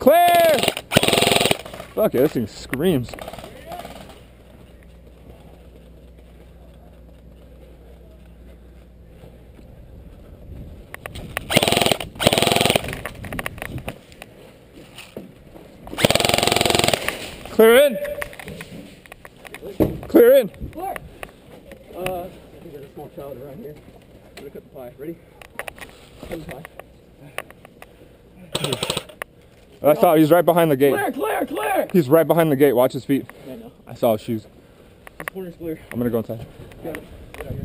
Clear! Fuck it, this thing screams. Clear in. Clear in. Clear. I think there's a small child around here. I'm gonna cut the pie. Ready? Cut the pie. I saw he's right behind the gate. Clear, clear, clear! He's right behind the gate. Watch his feet. Yeah, I know. I saw his shoes. This corner's clear. I'm gonna go inside. Got it. Get out here.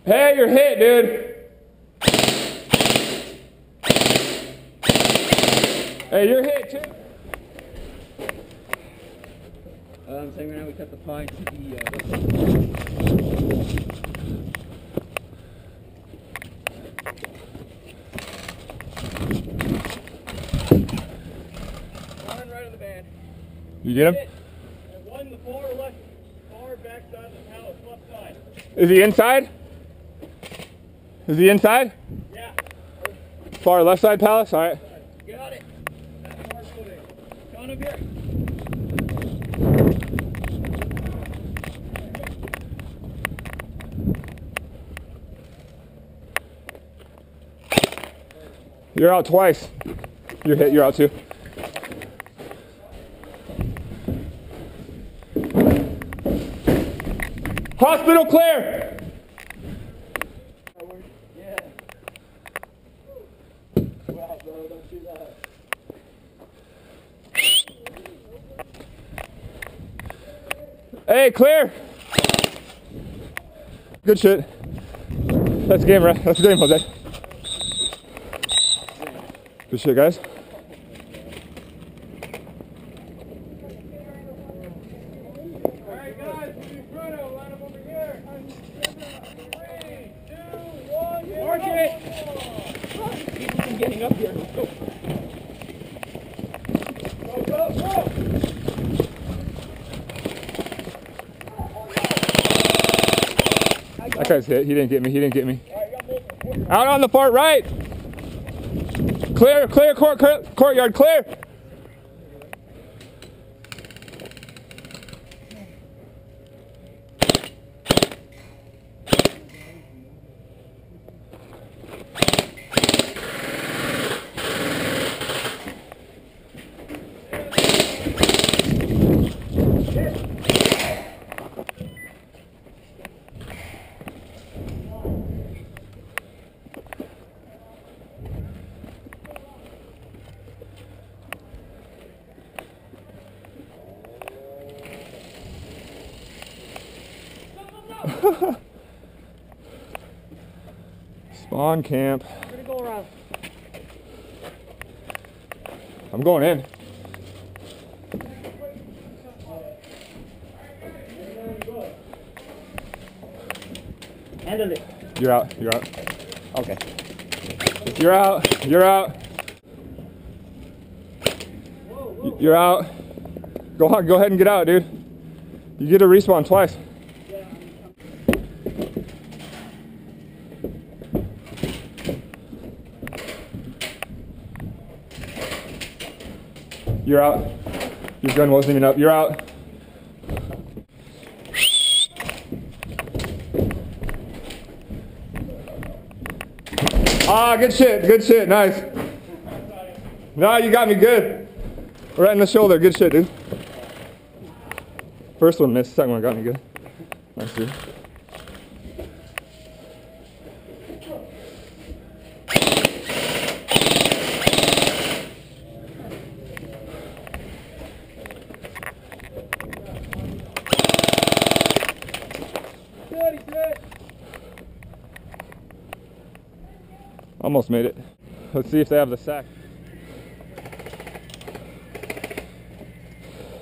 Hey, you're hit, dude. Hey, you're hit too. I'm saying right now we cut the pie to the one right on the band. You get him? And one the far back side of the palace, left side. Is he inside? Is he inside? Yeah. Far left side palace? All right. Got it. That's hard footing. Come on up here. You're out twice. You're hit, you're out too. Hospital clear! Yeah. Wow, bro, don't do that. Hey, clear! Good shit. That's the game, right? That's the game, Jose. Good shit, guys. Alright, guys, Bruno, line up over here. 3, 2, 1, mark it! Keep from getting up here. Let's go. Go, go, go! That guy's hit. He didn't get me. He didn't get me. Out on the far right. Clear, clear, courtyard, clear. Spawn camp. We're gonna go around. I'm going in. Handle it. You're out. You're out. Okay. You're out. You're out. You're out. Go on. Go ahead and get out, dude. You get a respawn twice. You're out. Your gun wasn't even up. You're out. Ah, good shit. Good shit. Nice. No, you got me good. Right in the shoulder. Good shit, dude. First one missed. Second one got me good. Nice, dude. Almost made it. Let's see if they have the sack.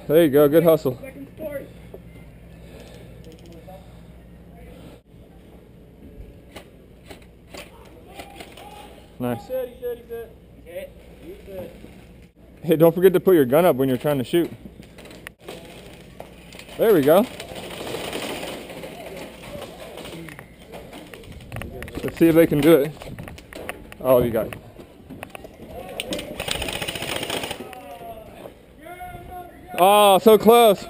There you go, good hustle. Nice. He's set. Okay. He's set. Hey, don't forget to put your gun up when you're trying to shoot. There we go. Let's see if they can do it. Oh, you got it. Oh, so close.